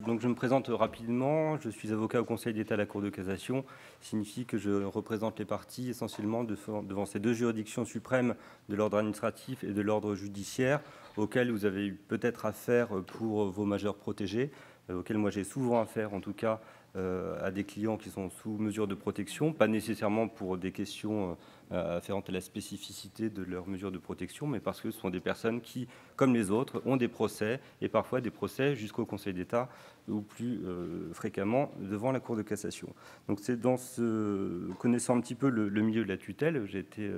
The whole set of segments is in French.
Donc je me présente rapidement, je suis avocat au Conseil d'État à la Cour de cassation, signifie que je représente les parties essentiellement devant ces deux juridictions suprêmes de l'ordre administratif et de l'ordre judiciaire, auxquelles vous avez eu peut-être affaire pour vos majeurs protégés, auxquels moi j'ai souvent affaire en tout cas à des clients qui sont sous mesure de protection, pas nécessairement pour des questions afférentes à la spécificité de leurs mesures de protection, mais parce que ce sont des personnes qui, comme les autres, ont des procès, et parfois des procès jusqu'au Conseil d'État, ou plus fréquemment devant la Cour de cassation. Donc c'est connaissant un petit peu le milieu de la tutelle, j'ai été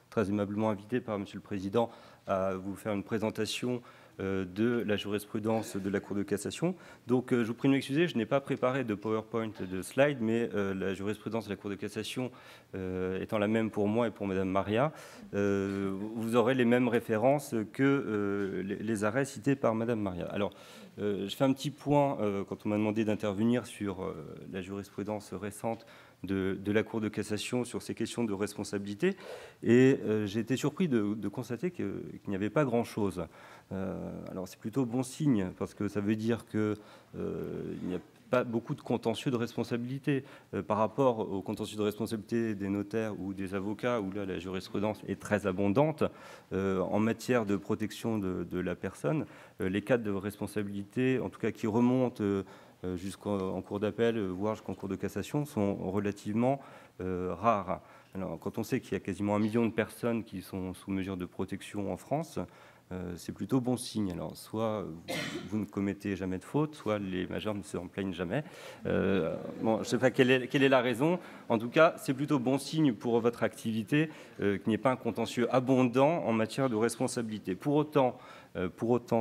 très aimablement invité par Monsieur le Président à vous faire une présentation de la jurisprudence de la Cour de cassation. Donc je vous prie de m'excuser, je n'ai pas préparé de PowerPoint de slide, mais la jurisprudence de la Cour de cassation étant la même pour moi et pour Madame Maria, vous aurez les mêmes références que les arrêts cités par Madame Maria. Alors, je fais un petit point quand on m'a demandé d'intervenir sur la jurisprudence récente de la Cour de cassation sur ces questions de responsabilité. Et j'ai été surpris de constater qu'il n'y avait pas grand-chose. Alors c'est plutôt bon signe, parce que ça veut dire qu'il n'y a pas beaucoup de contentieux de responsabilité par rapport aux contentieux de responsabilité des notaires ou des avocats, où là la jurisprudence est très abondante. En matière de protection de la personne, les cas de responsabilité, en tout cas qui remontent jusqu'en cour d'appel, voire jusqu'en cour de cassation, sont relativement rares. Alors, quand on sait qu'il y a quasiment 1 million de personnes qui sont sous mesure de protection en France, c'est plutôt bon signe. Alors, soit vous ne commettez jamais de faute, soit les majeurs ne se en plaignent jamais. Bon, je ne sais pas quelle est la raison. En tout cas, c'est plutôt bon signe pour votre activité qu'il n'y ait pas un contentieux abondant en matière de responsabilité. Pour autant,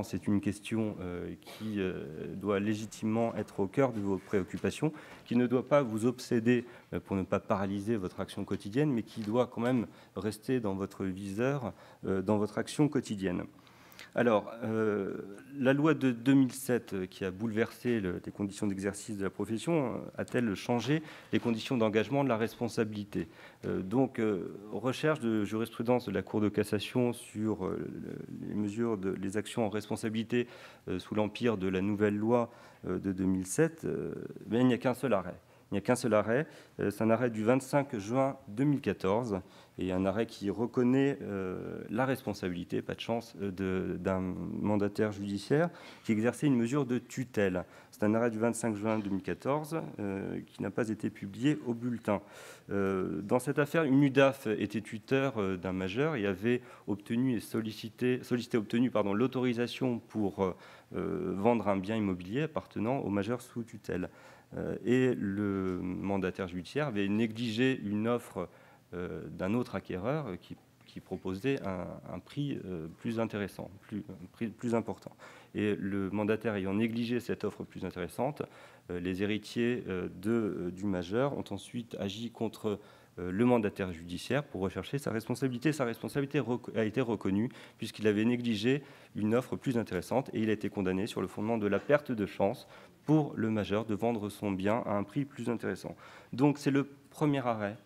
c'est une question qui doit légitimement être au cœur de vos préoccupations, qui ne doit pas vous obséder pour ne pas paralyser votre action quotidienne, mais qui doit quand même rester dans votre viseur, dans votre action quotidienne. Alors, la loi de 2007 qui a bouleversé les conditions d'exercice de la profession a-t-elle changé les conditions d'engagement de la responsabilité? Donc, recherche de jurisprudence de la Cour de cassation sur les mesures, les actions en responsabilité sous l'empire de la nouvelle loi de 2007, mais il n'y a qu'un seul arrêt. Il n'y a qu'un seul arrêt, c'est un arrêt du 25 juin 2014, et un arrêt qui reconnaît la responsabilité, pas de chance, d'un mandataire judiciaire qui exerçait une mesure de tutelle. C'est un arrêt du 25 juin 2014 qui n'a pas été publié au bulletin. Dans cette affaire, une UDAF était tuteur d'un majeur et avait obtenu l'autorisation pour vendre un bien immobilier appartenant au majeur sous tutelle. Et le mandataire judiciaire avait négligé une offre d'un autre acquéreur qui proposait un prix plus intéressant, plus important. Et le mandataire ayant négligé cette offre plus intéressante, les héritiers du majeur ont ensuite agi contre le mandataire judiciaire pour rechercher sa responsabilité. Sa responsabilité a été reconnue puisqu'il avait négligé une offre plus intéressante et il a été condamné sur le fondement de la perte de chance pour le majeur de vendre son bien à un prix plus intéressant. Donc c'est le premier arrêt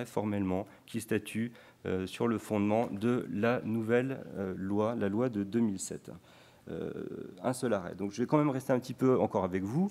formellement qui statue sur le fondement de la nouvelle loi, la loi de 2007. Un seul arrêt. Donc je vais quand même rester un petit peu encore avec vous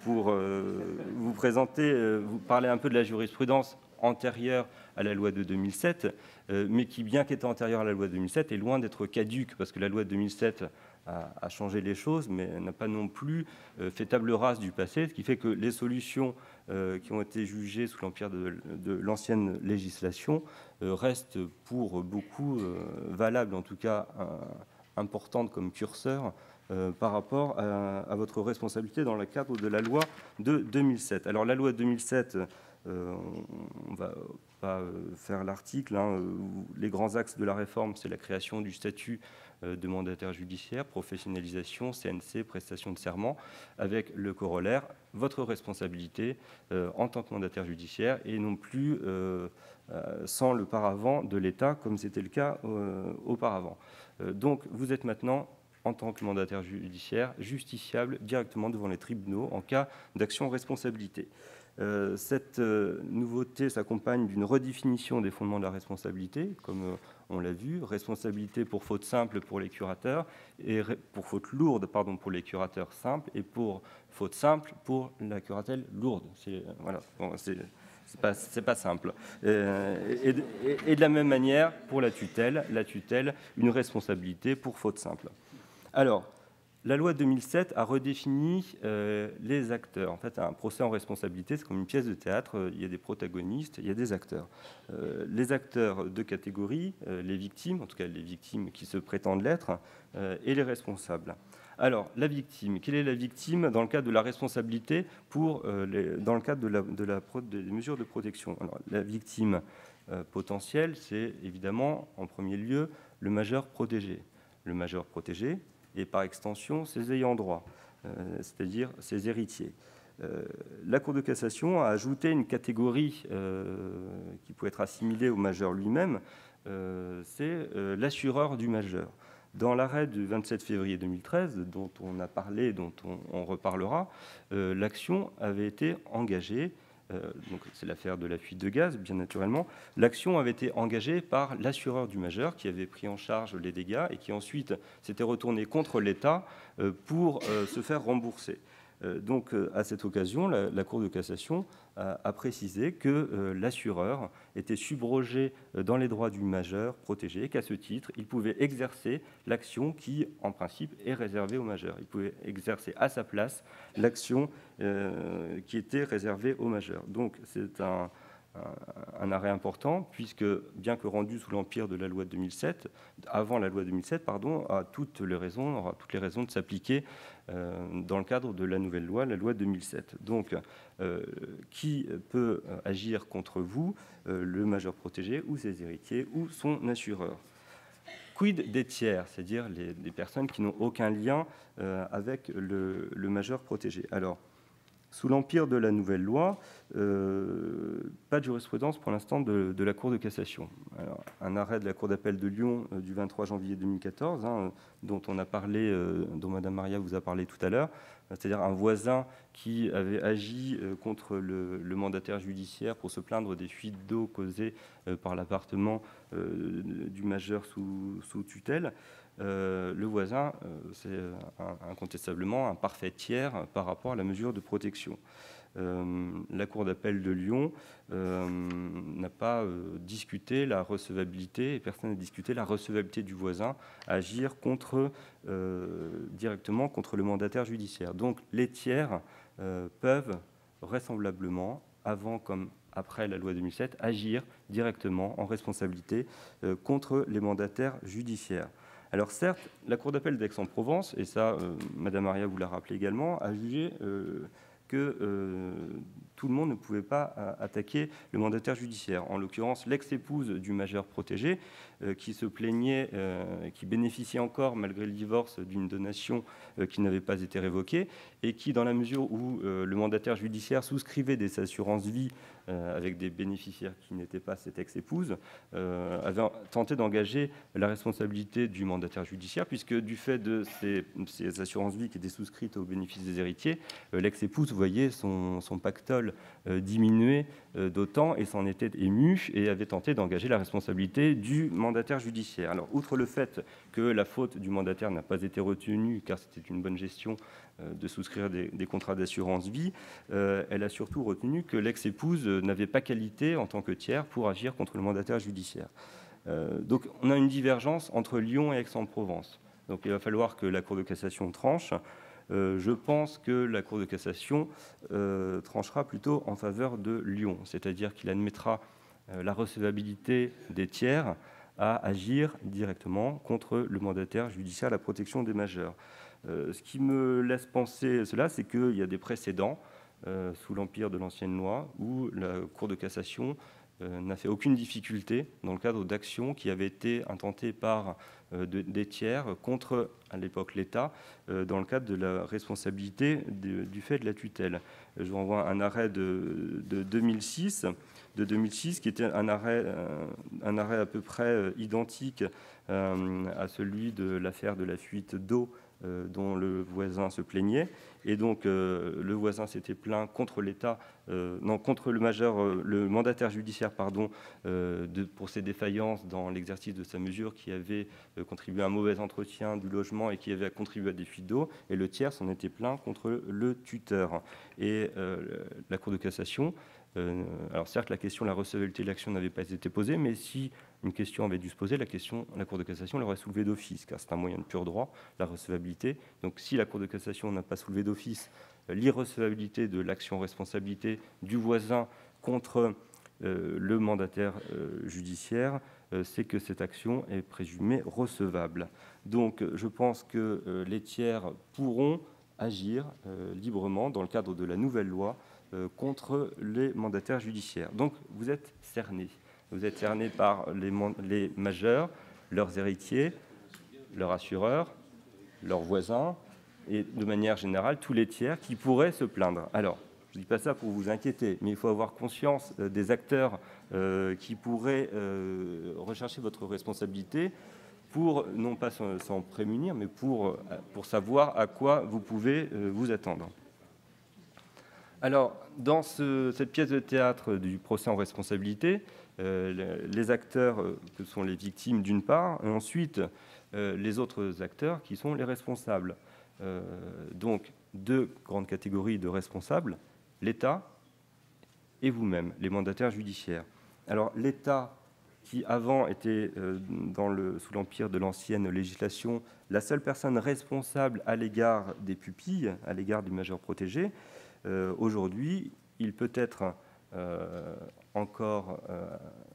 pour vous présenter, vous parler un peu de la jurisprudence antérieure à la loi de 2007, mais qui, bien qu'étant antérieure à la loi de 2007, est loin d'être caduque, parce que la loi de 2007 a changé les choses, mais n'a pas non plus fait table rase du passé, ce qui fait que les solutions qui ont été jugées sous l'empire de l'ancienne législation restent pour beaucoup valables, en tout cas importantes comme curseur par rapport à votre responsabilité dans le cadre de la loi de 2007. Alors la loi de 2007, on va pas faire l'article, hein. Les grands axes de la réforme, c'est la création du statut de mandataire judiciaire, professionnalisation, CNC, prestation de serment, avec le corollaire, votre responsabilité en tant que mandataire judiciaire et non plus sans le paravent de l'État, comme c'était le cas auparavant. Donc vous êtes maintenant, en tant que mandataire judiciaire, justiciable directement devant les tribunaux en cas d'action en responsabilité. Cette nouveauté s'accompagne d'une redéfinition des fondements de la responsabilité, comme on l'a vu, responsabilité pour faute simple pour les curateurs, et pour faute lourde pour les curateurs simples, et pour faute simple pour la curatelle lourde. Voilà, bon, c'est pas simple. Et de la même manière, pour la tutelle, une responsabilité pour faute simple. Alors, la loi 2007 a redéfini les acteurs. En fait, un procès en responsabilité, c'est comme une pièce de théâtre. Il y a des protagonistes, il y a des acteurs. Les acteurs de catégorie, les victimes, en tout cas les victimes qui se prétendent l'être, et les responsables. Alors, la victime, quelle est la victime dans le cadre de la responsabilité dans le cadre des mesures de protection? Alors, la victime potentielle, c'est évidemment, en premier lieu, le majeur protégé. Le majeur protégé, et par extension ses ayants droit, c'est-à-dire ses héritiers. La Cour de cassation a ajouté une catégorie qui peut être assimilée au majeur lui-même, c'est l'assureur du majeur. Dans l'arrêt du 27 février 2013, dont on a parlé, dont on reparlera, l'action avait été engagée. Donc c'est l'affaire de la fuite de gaz, bien naturellement. L'action avait été engagée par l'assureur du majeur qui avait pris en charge les dégâts et qui ensuite s'était retourné contre l'État pour se faire rembourser. Donc à cette occasion, la Cour de cassation a précisé que l'assureur était subrogé dans les droits du majeur protégé et qu'à ce titre, il pouvait exercer l'action qui, en principe, est réservée au majeur. Il pouvait exercer à sa place l'action qui était réservée au majeur. Donc c'est un arrêt important, puisque, bien que rendu sous l'empire de la loi de 2007, avant la loi 2007, pardon, aura toutes les raisons de s'appliquer dans le cadre de la nouvelle loi, la loi 2007. Donc, qui peut agir contre vous, le majeur protégé ou ses héritiers ou son assureur? Quid des tiers, c'est-à-dire les personnes qui n'ont aucun lien avec le majeur protégé? Alors, sous l'empire de la nouvelle loi, pas de jurisprudence pour l'instant de la Cour de cassation. Alors, un arrêt de la Cour d'appel de Lyon du 23 janvier 2014, dont on a parlé, dont Madame Maria vous a parlé tout à l'heure, c'est-à-dire un voisin qui avait agi contre le mandataire judiciaire pour se plaindre des fuites d'eau causées par l'appartement du majeur sous tutelle. Le voisin, c'est incontestablement un parfait tiers par rapport à la mesure de protection. La Cour d'appel de Lyon n'a pas discuté la recevabilité, et personne n'a discuté la recevabilité du voisin à agir directement contre le mandataire judiciaire. Donc les tiers peuvent vraisemblablement, avant comme après la loi 2007, agir directement en responsabilité contre les mandataires judiciaires. Alors certes, la Cour d'appel d'Aix-en-Provence, et ça, Madame Maria vous l'a rappelé également, a jugé que tout le monde ne pouvait pas attaquer le mandataire judiciaire. En l'occurrence, l'ex-épouse du majeur protégé, qui se plaignait, qui bénéficiait encore, malgré le divorce, d'une donation qui n'avait pas été révoquée, et qui, dans la mesure où le mandataire judiciaire souscrivait des assurances-vie avec des bénéficiaires qui n'étaient pas cette ex-épouse, avait tenté d'engager la responsabilité du mandataire judiciaire, puisque du fait de ces assurances-vie qui étaient souscrites au bénéfice des héritiers, l'ex-épouse voyait son pactole diminuer d'autant et s'en était émue et avait tenté d'engager la responsabilité du mandataire judiciaire. Alors, outre le fait que la faute du mandataire n'a pas été retenue, car c'était une bonne gestion de souscrire des contrats d'assurance-vie, elle a surtout retenu que l'ex-épouse n'avait pas qualité en tant que tiers pour agir contre le mandataire judiciaire. Donc on a une divergence entre Lyon et Aix-en-Provence. Donc il va falloir que la Cour de cassation tranche. Je pense que la Cour de cassation tranchera plutôt en faveur de Lyon, c'est-à-dire qu'il admettra la recevabilité des tiers à agir directement contre le mandataire judiciaire à la protection des majeurs. Ce qui me laisse penser cela, c'est qu'il y a des précédents sous l'empire de l'ancienne loi où la Cour de cassation n'a fait aucune difficulté dans le cadre d'actions qui avaient été intentées par des tiers contre, à l'époque, l'État, dans le cadre de la responsabilité du fait de la tutelle. Je vous renvoie un arrêt de 2006, qui était un arrêt à peu près identique à celui de l'affaire de la fuite d'eau dont le voisin se plaignait. Et donc, le voisin s'était plaint contre l'État, contre le majeur, le mandataire judiciaire, pardon, pour ses défaillances dans l'exercice de sa mesure qui avait contribué à un mauvais entretien du logement et qui avait contribué à des fuites d'eau. Et le tiers s'en était plaint contre le tuteur. Et la Cour de cassation, alors certes, la question de la recevabilité de l'action n'avait pas été posée, mais si une question avait dû se poser, la Cour de cassation l'aurait soulevée d'office, car c'est un moyen de pur droit, la recevabilité. Donc si la Cour de cassation n'a pas soulevé d'office l'irrecevabilité de l'action responsabilité du voisin contre le mandataire judiciaire, c'est que cette action est présumée recevable. Donc je pense que les tiers pourront agir librement dans le cadre de la nouvelle loi contre les mandataires judiciaires. Donc vous êtes cernés. Vous êtes cernés par les majeurs, leurs héritiers, leurs assureurs, leurs voisins et de manière générale tous les tiers qui pourraient se plaindre. Alors, je ne dis pas ça pour vous inquiéter, mais il faut avoir conscience des acteurs qui pourraient rechercher votre responsabilité pour, non pas s'en prémunir, mais pour savoir à quoi vous pouvez vous attendre. Alors, dans cette pièce de théâtre du procès en responsabilité, les acteurs que sont les victimes d'une part, et ensuite les autres acteurs qui sont les responsables. Donc, deux grandes catégories de responsables, l'État et vous-même, les mandataires judiciaires. Alors, l'État, qui avant était sous l'empire de l'ancienne législation, la seule personne responsable à l'égard des pupilles, à l'égard du majeur protégé, aujourd'hui, il peut être encore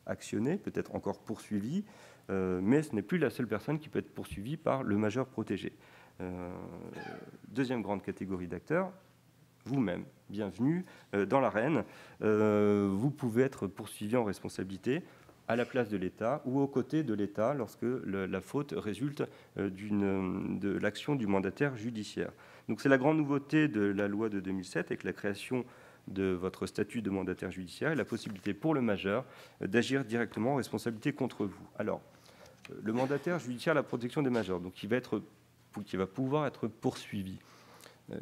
actionné, peut-être encore poursuivi, mais ce n'est plus la seule personne qui peut être poursuivie par le majeur protégé. Deuxième grande catégorie d'acteurs, vous-même, bienvenue dans l'arène. Vous pouvez être poursuivi en responsabilité à la place de l'État ou aux côtés de l'État lorsque la faute résulte de l'action du mandataire judiciaire. Donc c'est la grande nouveauté de la loi de 2007 avec la création de votre statut de mandataire judiciaire et la possibilité pour le majeur d'agir directement en responsabilité contre vous. Alors, le mandataire judiciaire, la protection des majeurs, donc qui va pouvoir être poursuivi.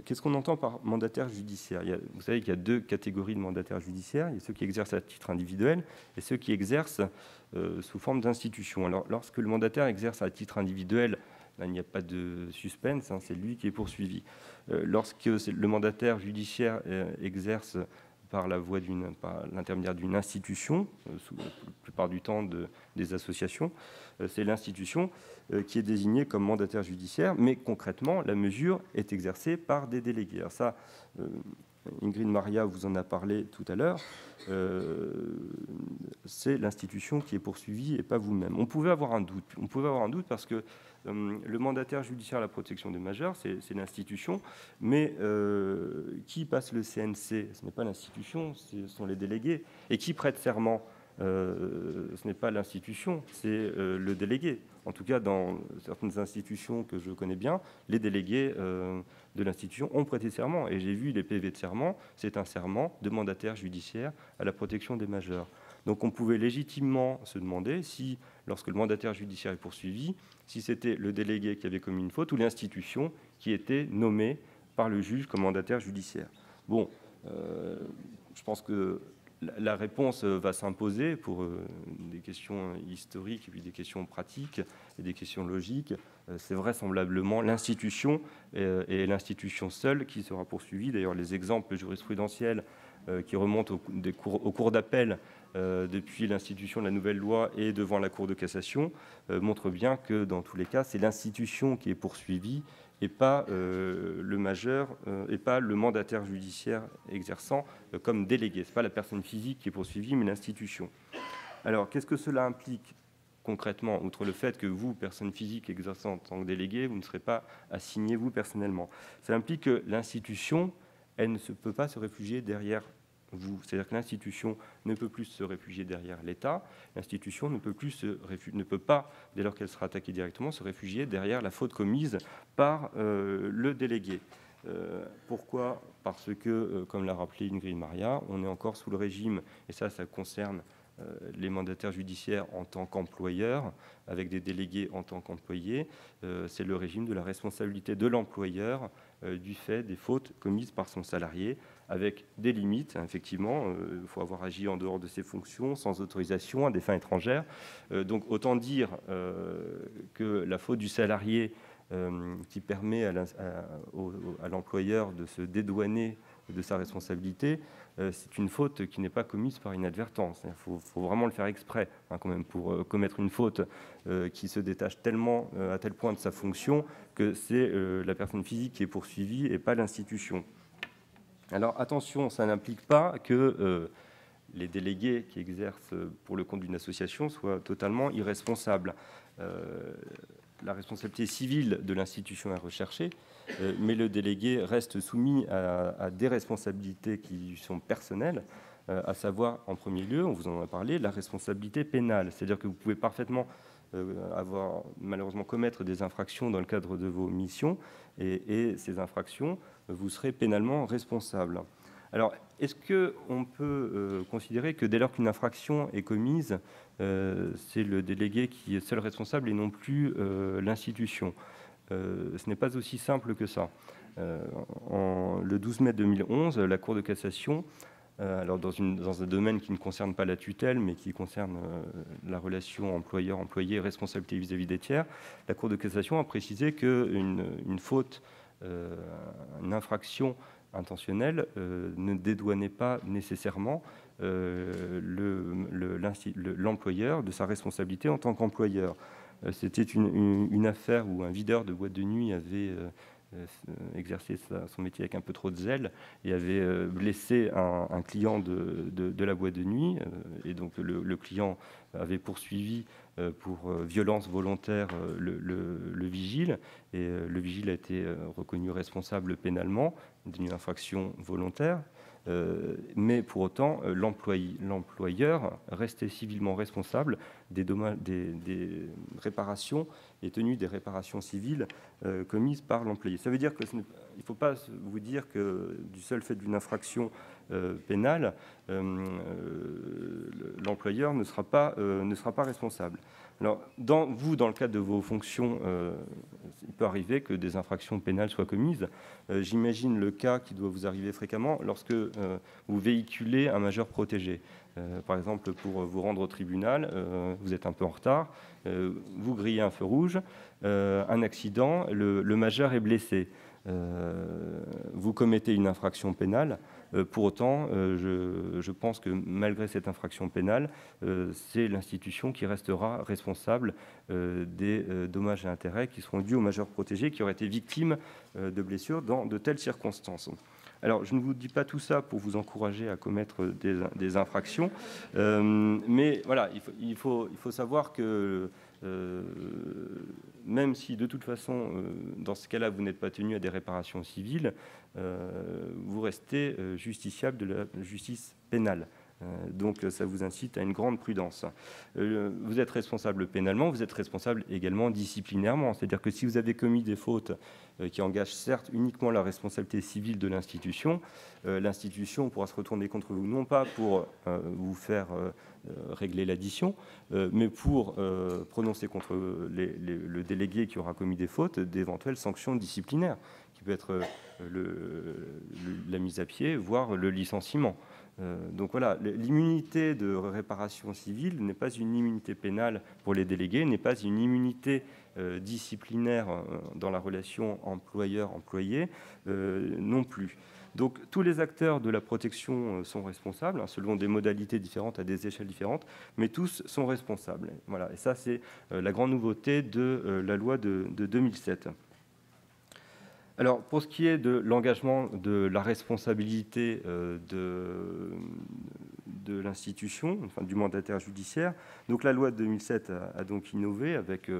Qu'est-ce qu'on entend par mandataire judiciaire ? Vous savez qu'il y a deux catégories de mandataires judiciaires. Il y a ceux qui exercent à titre individuel et ceux qui exercent sous forme d'institution. Alors, lorsque le mandataire exerce à titre individuel, là, il n'y a pas de suspense, c'est lui qui est poursuivi. Lorsque le mandataire judiciaire exerce par l'intermédiaire d'une institution, la plupart du temps des associations, c'est l'institution qui est désignée comme mandataire judiciaire, mais concrètement, la mesure est exercée par des délégués. Alors ça, Ingrid Maria vous en a parlé tout à l'heure, c'est l'institution qui est poursuivie et pas vous-même. On pouvait avoir un doute parce que le mandataire judiciaire à la protection des majeurs, c'est l'institution, mais qui passe le CNC ? Ce n'est pas l'institution, ce sont les délégués. Et qui prête serment ? Ce n'est pas l'institution, c'est le délégué. En tout cas, dans certaines institutions que je connais bien, les délégués de l'institution ont prêté serment. Et j'ai vu les PV de serment, c'est un serment de mandataire judiciaire à la protection des majeurs. Donc on pouvait légitimement se demander si, lorsque le mandataire judiciaire est poursuivi, si c'était le délégué qui avait commis une faute ou l'institution qui était nommée par le juge comme mandataire judiciaire. Bon, je pense que la réponse va s'imposer pour des questions historiques et puis des questions pratiques et des questions logiques. C'est vraisemblablement l'institution et l'institution seule qui sera poursuivie. D'ailleurs, les exemples jurisprudentiels qui remontent au cours d'appel depuis l'institution de la nouvelle loi et devant la Cour de cassation montrent bien que dans tous les cas, c'est l'institution qui est poursuivie et pas le majeur et pas le mandataire judiciaire exerçant comme délégué. Ce n'est pas la personne physique qui est poursuivie, mais l'institution. Alors, qu'est-ce que cela implique concrètement, outre le fait que vous, personne physique exerçant en tant que délégué, vous ne serez pas assigné vous personnellement? Ça implique que l'institution, elle ne peut pas se réfugier derrière vous. C'est-à-dire que l'institution ne peut plus se réfugier derrière l'État. L'institution ne peut pas, dès lors qu'elle sera attaquée directement, se réfugier derrière la faute commise par le délégué. Pourquoi ? Parce que, comme l'a rappelé Ingrid Maria, on est encore sous le régime, et ça concerne les mandataires judiciaires en tant qu'employeurs, avec des délégués en tant qu'employés. C'est le régime de la responsabilité de l'employeur du fait des fautes commises par son salarié, avec des limites, effectivement. Il faut avoir agi en dehors de ses fonctions, sans autorisation, à des fins étrangères. Donc autant dire que la faute du salarié qui permet à l'employeur de se dédouaner de sa responsabilité, c'est une faute qui n'est pas commise par inadvertance. Il faut vraiment le faire exprès, hein, quand même, pour commettre une faute qui se détache tellement, à tel point de sa fonction, que c'est la personne physique qui est poursuivie et pas l'institution. Alors attention, ça n'implique pas que les délégués qui exercent pour le compte d'une association soient totalement irresponsables. La responsabilité civile de l'institution est recherchée, mais le délégué reste soumis à des responsabilités qui sont personnelles, à savoir, en premier lieu, on vous en a parlé, la responsabilité pénale. C'est-à-dire que vous pouvez parfaitement malheureusement commettre des infractions dans le cadre de vos missions, et ces infractions, vous serez pénalement responsable. Alors, est-ce qu'on peut considérer que dès lors qu'une infraction est commise, c'est le délégué qui est seul responsable et non plus l'institution? Ce n'est pas aussi simple que ça. Le 12 mai 2011, la Cour de cassation, alors dans un domaine qui ne concerne pas la tutelle, mais qui concerne la relation employeur-employé et responsabilité vis-à-vis des tiers, la Cour de cassation a précisé qu'une faute, une infraction intentionnelle ne dédouanait pas nécessairement l'employeur de sa responsabilité en tant qu'employeur. C'était une affaire où un videur de boîte de nuit avait exercé son métier avec un peu trop de zèle et avait blessé un client de la boîte de nuit. Et donc le client avait poursuivi pour violence volontaire le vigile, et le vigile a été reconnu responsable pénalement d'une infraction volontaire. Mais pour autant, l'employeur restait civilement responsable des réparations et tenu des réparations civiles commises par l'employé. Ça veut dire qu'il ne faut pas vous dire que du seul fait d'une infraction pénale, l'employeur ne sera pas responsable. Alors, dans le cadre de vos fonctions, il peut arriver que des infractions pénales soient commises. J'imagine le cas qui doit vous arriver fréquemment lorsque vous véhiculez un majeur protégé. Par exemple, pour vous rendre au tribunal, vous êtes un peu en retard, vous grillez un feu rouge, un accident, le majeur est blessé. Vous commettez une infraction pénale. Pour autant, je pense que malgré cette infraction pénale, c'est l'institution qui restera responsable des dommages et intérêts qui seront dus au majeur protégé qui aurait été victime de blessures dans de telles circonstances. Alors, je ne vous dis pas tout ça pour vous encourager à commettre des infractions, mais voilà, il faut savoir que même si de toute façon, dans ce cas-là, vous n'êtes pas tenu à des réparations civiles, vous restez justiciable de la justice pénale. Donc ça vous incite à une grande prudence. Vous êtes responsable pénalement, vous êtes responsable également disciplinairement. C'est-à-dire que si vous avez commis des fautes qui engagent certes uniquement la responsabilité civile de l'institution, l'institution pourra se retourner contre vous, non pas pour vous faire régler l'addition, mais pour prononcer contre le délégué qui aura commis des fautes d'éventuelles sanctions disciplinaires, qui peut être la mise à pied, voire le licenciement. Donc voilà, l'immunité de réparation civile n'est pas une immunité pénale pour les délégués, n'est pas une immunité disciplinaire dans la relation employeur-employé non plus. Donc tous les acteurs de la protection sont responsables, selon des modalités différentes, à des échelles différentes, mais tous sont responsables. Voilà, et ça c'est la grande nouveauté de la loi de 2007. Alors, pour ce qui est de l'engagement de la responsabilité de l'institution, enfin du mandataire judiciaire, donc la loi de 2007 a donc innové avec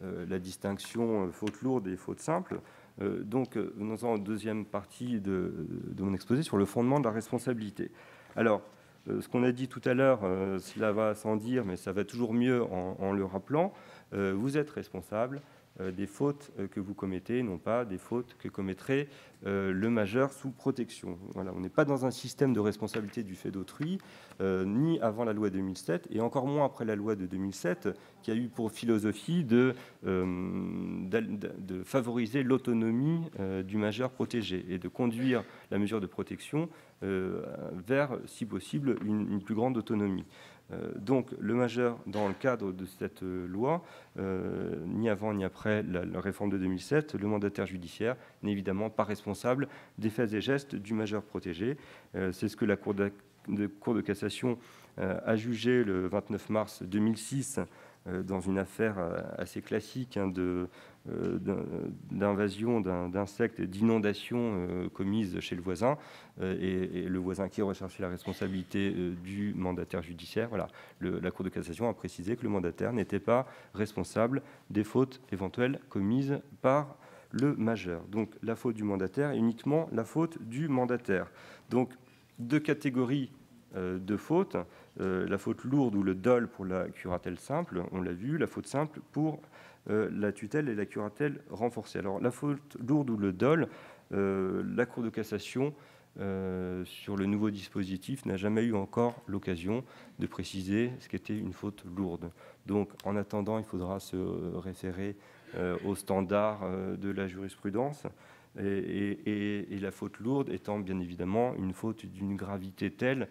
la distinction faute lourde et faute simple. Donc, nous sommes en deuxième partie de mon exposé sur le fondement de la responsabilité. Alors, ce qu'on a dit tout à l'heure, cela va sans dire, mais ça va toujours mieux en le rappelant. Vous êtes responsable des fautes que vous commettez, non pas des fautes que commettrait le majeur sous protection. Voilà, on n'est pas dans un système de responsabilité du fait d'autrui, ni avant la loi 2007, et encore moins après la loi de 2007, qui a eu pour philosophie de favoriser l'autonomie du majeur protégé et de conduire la mesure de protection vers, si possible, une plus grande autonomie. Donc le majeur, dans le cadre de cette loi, ni avant ni après la réforme de 2007, le mandataire judiciaire n'est évidemment pas responsable des faits et gestes du majeur protégé. C'est ce que la Cour de cassation a jugé le 29 mars 2006 dans une affaire assez classique d'invasion d'insectes et d'inondation commise chez le voisin, et le voisin qui recherchait la responsabilité du mandataire judiciaire. Voilà. La Cour de cassation a précisé que le mandataire n'était pas responsable des fautes éventuelles commises par le majeur. Donc la faute du mandataire est uniquement la faute du mandataire. Donc deux catégories de fautes, la faute lourde ou le dol pour la curatelle simple, on l'a vu, la faute simple pour la tutelle et la curatelle renforcée. Alors la faute lourde ou le dol, la Cour de cassation, sur le nouveau dispositif, n'a jamais eu encore l'occasion de préciser ce qu'était une faute lourde. Donc en attendant, il faudra se référer aux standards de la jurisprudence, et la faute lourde étant bien évidemment une faute d'une gravité telle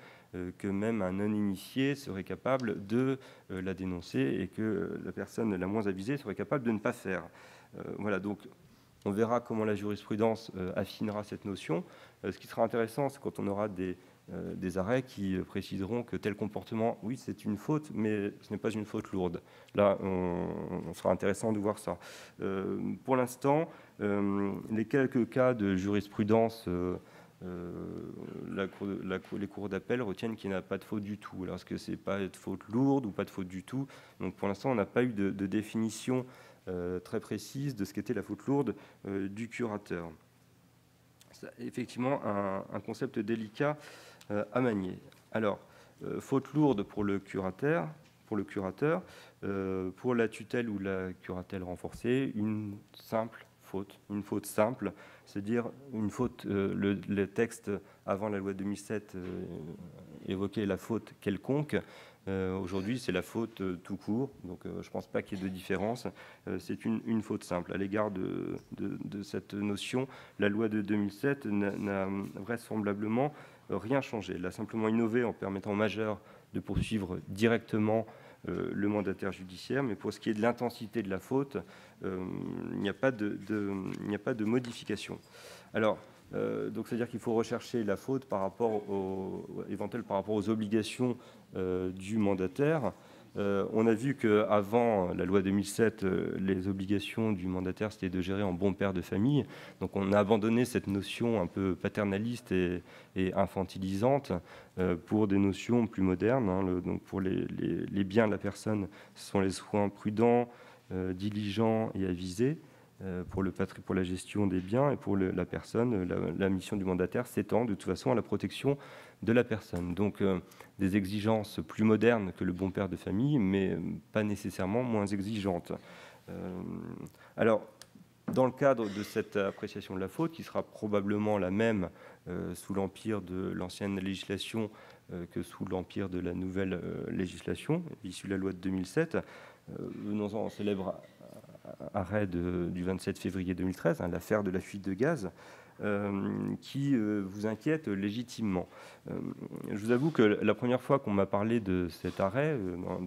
que même un non-initié serait capable de la dénoncer et que la personne la moins avisée serait capable de ne pas faire. Voilà, donc on verra comment la jurisprudence affinera cette notion. Ce qui sera intéressant, c'est quand on aura des arrêts qui préciseront que tel comportement, oui, c'est une faute, mais ce n'est pas une faute lourde. Là, on sera intéressant de voir ça. Pour l'instant, les quelques cas de jurisprudence, les cours d'appel retiennent qu'il n'y a pas de faute du tout. Alors, est-ce que c'est pas de faute lourde ou pas de faute du tout? Donc, pour l'instant, on n'a pas eu de définition très précise de ce qu'était la faute lourde du curateur. C'est effectivement un concept délicat à manier. Alors, faute lourde pour le curateur, pour la tutelle ou la curatelle renforcée, une faute simple, c'est-à-dire une faute, le texte avant la loi 2007 évoquait la faute quelconque. Aujourd'hui, c'est la faute tout court, donc je ne pense pas qu'il y ait de différence. C'est une faute simple. À l'égard de cette notion, la loi de 2007 n'a vraisemblablement rien changé. Elle a simplement innové en permettant au majeur de poursuivre directement le mandataire judiciaire, mais pour ce qui est de l'intensité de la faute, il n'y a pas de modification. Alors, donc c'est-à-dire qu'il faut rechercher la faute par rapport aux obligations du mandataire. On a vu qu'avant la loi 2007, les obligations du mandataire, c'était de gérer en bon père de famille. Donc on a abandonné cette notion un peu paternaliste et infantilisante pour des notions plus modernes. Donc pour les biens de la personne, ce sont les soins prudents, diligents et avisés. Pour la gestion des biens, et pour la personne, la mission du mandataire s'étend de toute façon à la protection de la personne. Donc des exigences plus modernes que le bon père de famille, mais pas nécessairement moins exigeantes. Alors, dans le cadre de cette appréciation de la faute, qui sera probablement la même sous l'empire de l'ancienne législation que sous l'empire de la nouvelle législation, issue de la loi de 2007, venons-en au célèbre arrêt du 27 février 2013, l'affaire de la fuite de gaz, qui vous inquiète légitimement. Je vous avoue que la première fois qu'on m'a parlé de cet arrêt,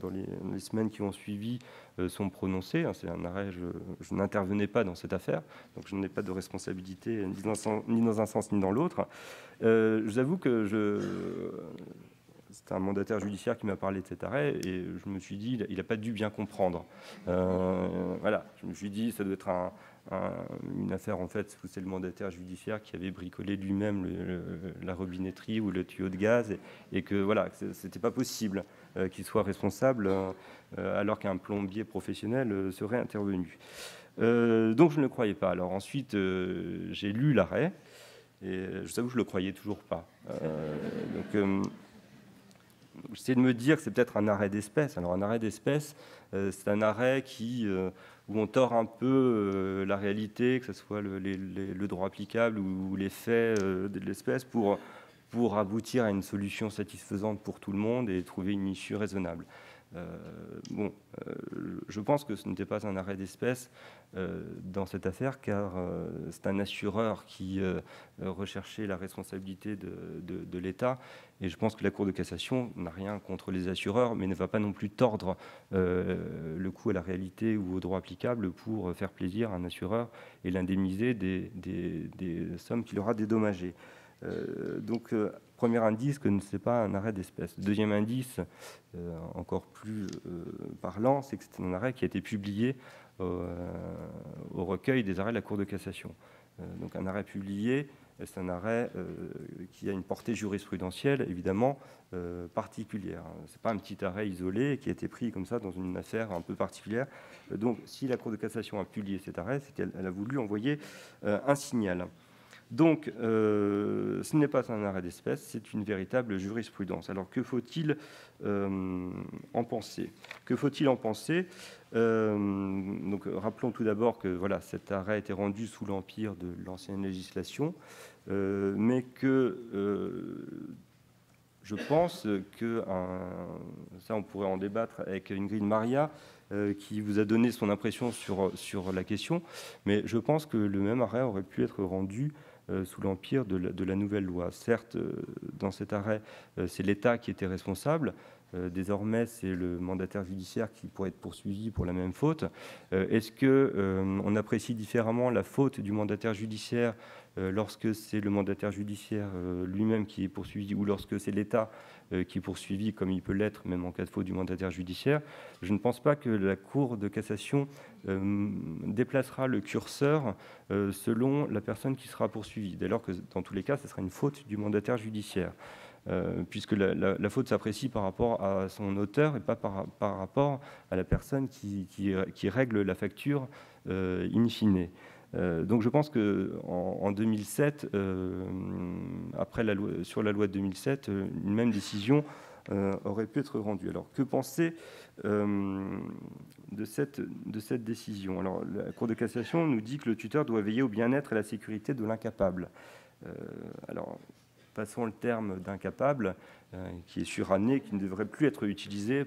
dans les semaines qui ont suivi son prononcé, c'est un arrêt, je n'intervenais pas dans cette affaire, donc je n'ai pas de responsabilité ni dans un sens ni dans l'autre. Je vous avoue que c'est un mandataire judiciaire qui m'a parlé de cet arrêt, et je me suis dit, il n'a pas dû bien comprendre. Voilà, je me suis dit, ça doit être une affaire, en fait, où c'est le mandataire judiciaire qui avait bricolé lui-même la robinetterie ou le tuyau de gaz, et que voilà, c'était pas possible qu'il soit responsable alors qu'un plombier professionnel serait intervenu. Donc je ne le croyais pas. Alors ensuite, j'ai lu l'arrêt, et je vous avoue que je ne le croyais toujours pas. j'essaie de me dire que c'est peut-être un arrêt d'espèce. Alors un arrêt d'espèce, c'est un arrêt où on tord un peu la réalité, que ce soit le droit applicable ou les faits de l'espèce, pour aboutir à une solution satisfaisante pour tout le monde et trouver une issue raisonnable. Je pense que ce n'était pas un arrêt d'espèce dans cette affaire, car c'est un assureur qui recherchait la responsabilité de l'État. Et je pense que la Cour de cassation n'a rien contre les assureurs, mais ne va pas non plus tordre le coup à la réalité ou au droit applicable pour faire plaisir à un assureur et l'indemniser des sommes qu'il aura dédommagées. Premier indice que ce n'est pas un arrêt d'espèce. Deuxième indice, encore plus parlant, c'est que c'est un arrêt qui a été publié au recueil des arrêts de la Cour de cassation. Donc un arrêt publié, c'est un arrêt qui a une portée jurisprudentielle, évidemment, particulière. Ce n'est pas un petit arrêt isolé qui a été pris comme ça dans une affaire un peu particulière. Donc si la Cour de cassation a publié cet arrêt, c'est qu'elle a voulu envoyer un signal. Donc, ce n'est pas un arrêt d'espèce, c'est une véritable jurisprudence. Alors, que faut-il en penser? Que faut-il en penser? Donc, rappelons tout d'abord que voilà, cet arrêt a été rendu sous l'empire de l'ancienne législation, mais que je pense que, ça on pourrait en débattre avec Ingrid Maria, qui vous a donné son impression sur la question, mais je pense que le même arrêt aurait pu être rendu sous l'empire de la nouvelle loi. Certes, dans cet arrêt, c'est l'État qui était responsable. Désormais, c'est le mandataire judiciaire qui pourrait être poursuivi pour la même faute. Est-ce qu'on apprécie différemment la faute du mandataire judiciaire lorsque c'est le mandataire judiciaire lui-même qui est poursuivi ou lorsque c'est l'État qui est poursuivi, comme il peut l'être, même en cas de faute du mandataire judiciaire? Je ne pense pas que la Cour de cassation déplacera le curseur selon la personne qui sera poursuivie, dès lors que, dans tous les cas, ce sera une faute du mandataire judiciaire, puisque la faute s'apprécie par rapport à son auteur et pas par rapport à la personne qui règle la facture in fine. Donc je pense qu'en 2007, après sur la loi de 2007, une même décision aurait pu être rendue. Alors que penser de cette décision? Alors la Cour de cassation nous dit que le tuteur doit veiller au bien-être et à la sécurité de l'incapable. Alors passons le terme d'incapable, qui est suranné, qui ne devrait plus être utilisé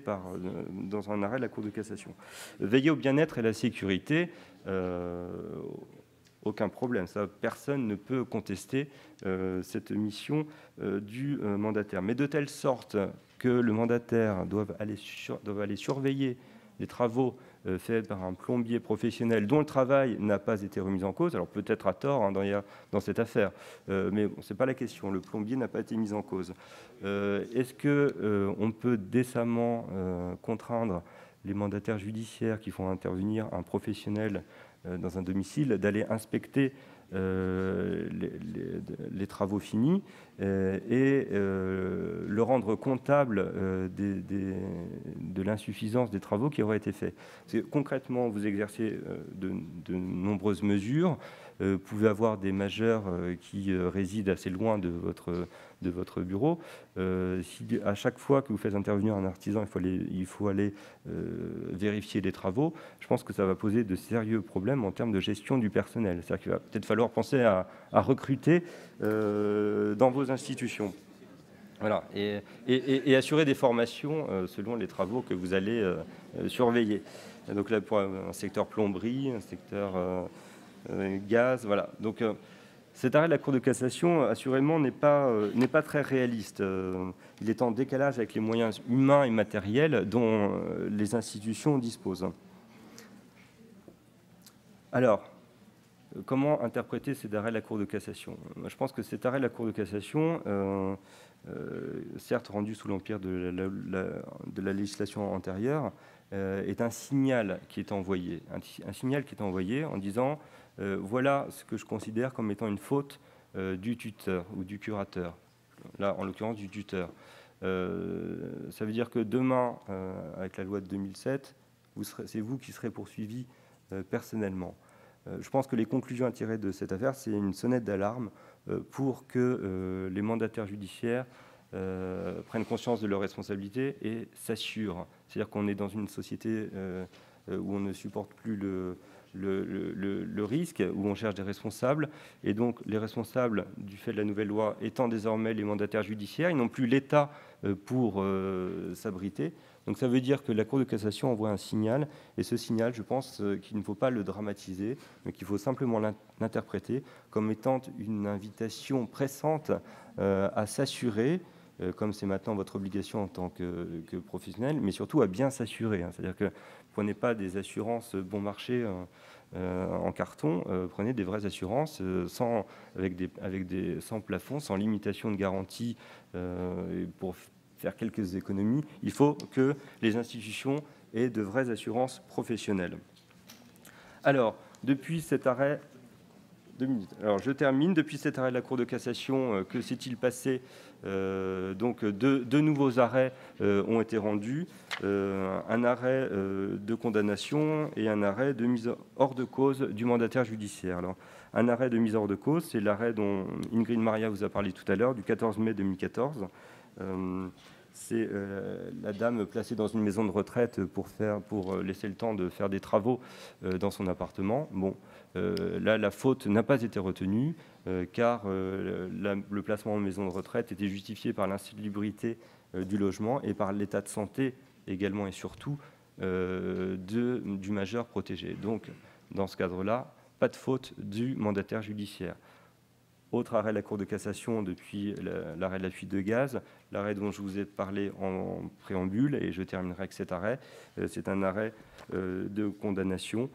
dans un arrêt de la Cour de cassation. Veiller au bien-être et à la sécurité, aucun problème, ça, personne ne peut contester cette mission du mandataire. Mais de telle sorte que le mandataire doive aller surveiller les travaux faits par un plombier professionnel dont le travail n'a pas été remis en cause, alors peut-être à tort dans cette affaire, mais bon, ce n'est pas la question, le plombier n'a pas été mis en cause. Est-ce qu'on peut décemment contraindre les mandataires judiciaires qui font intervenir un professionnel dans un domicile d'aller inspecter les travaux finis et le rendre comptable de l'insuffisance des travaux qui auraient été faits? Parce que, concrètement, vous exercez de nombreuses mesures. Vous pouvez avoir des majeurs qui résident assez loin de votre bureau. Si à chaque fois que vous faites intervenir un artisan, il faut aller vérifier les travaux, je pense que ça va poser de sérieux problèmes en termes de gestion du personnel. C'est-à-dire qu'il va peut-être falloir penser à recruter dans vos institutions. Voilà, et assurer des formations selon les travaux que vous allez surveiller. Donc là, pour un secteur plomberie, un secteur gaz, voilà. Donc cet arrêt de la Cour de cassation, assurément, n'est pas très réaliste. Il est en décalage avec les moyens humains et matériels dont les institutions disposent. Alors, comment interpréter cet arrêt de la Cour de cassation? Je pense que cet arrêt de la Cour de cassation, certes rendu sous l'empire de la législation antérieure, est un signal qui est envoyé. Un signal qui est envoyé en disant voilà ce que je considère comme étant une faute du tuteur ou du curateur, là en l'occurrence du tuteur. Ça veut dire que demain, avec la loi de 2007, c'est vous qui serez poursuivi personnellement. Je pense que les conclusions à tirer de cette affaire, c'est une sonnette d'alarme pour que les mandataires judiciaires prennent conscience de leurs responsabilités et s'assurent. C'est-à-dire qu'on est dans une société où on ne supporte plus le risque, où on cherche des responsables. Et donc, les responsables, du fait de la nouvelle loi, étant désormais les mandataires judiciaires, ils n'ont plus l'État pour s'abriter. Donc, ça veut dire que la Cour de cassation envoie un signal. Et ce signal, je pense qu'il ne faut pas le dramatiser, mais qu'il faut simplement l'interpréter comme étant une invitation pressante à s'assurer, comme c'est maintenant votre obligation en tant que professionnel, mais surtout à bien s'assurer. C'est-à-dire que prenez pas des assurances bon marché en carton, prenez des vraies assurances sans plafond, sans limitation de garantie pour faire quelques économies. Il faut que les institutions aient de vraies assurances professionnelles. Alors, depuis cet arrêt... 2 minutes. Alors, je termine. Depuis cet arrêt de la Cour de cassation, que s'est-il passé? Donc, deux nouveaux arrêts ont été rendus. Un arrêt de condamnation et un arrêt de mise hors de cause du mandataire judiciaire. Alors, un arrêt de mise hors de cause, c'est l'arrêt dont Ingrid Maria vous a parlé tout à l'heure, du 14 mai 2014. C'est la dame placée dans une maison de retraite pour laisser le temps de faire des travaux dans son appartement. Bon, là, la faute n'a pas été retenue car le placement en maison de retraite était justifié par l'insalubrité du logement et par l'état de santé également et surtout du majeur protégé. Donc, dans ce cadre-là, pas de faute du mandataire judiciaire. Autre arrêt de la Cour de cassation depuis l'arrêt de la fuite de gaz, l'arrêt dont je vous ai parlé en préambule, et je terminerai avec cet arrêt. C'est un arrêt de condamnation.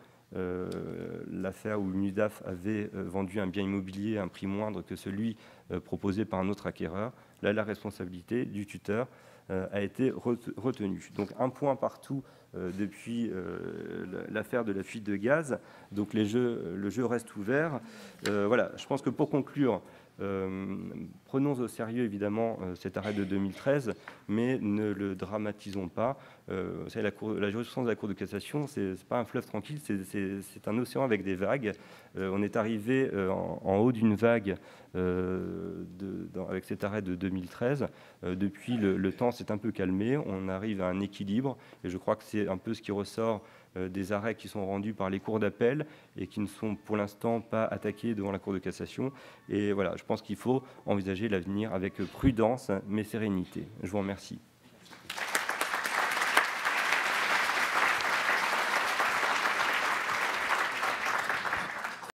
L'affaire où l'UNIDAF avait vendu un bien immobilier à un prix moindre que celui proposé par un autre acquéreur. Là, la responsabilité du tuteur a été retenue. Donc, un point partout depuis l'affaire de la fuite de gaz. Donc, le jeu reste ouvert. Voilà, je pense que pour conclure, prenons au sérieux évidemment cet arrêt de 2013, mais ne le dramatisons pas. Vous savez, la jurisprudence de la Cour de cassation, c'est pas un fleuve tranquille, c'est un océan avec des vagues. On est arrivé en haut d'une vague avec cet arrêt de 2013. Depuis, le temps s'est un peu calmé. On arrive à un équilibre, et je crois que c'est un peu ce qui ressort des arrêts qui sont rendus par les cours d'appel et qui ne sont pour l'instant pas attaqués devant la Cour de cassation. Et voilà, je pense qu'il faut envisager l'avenir avec prudence mais sérénité. Je vous remercie.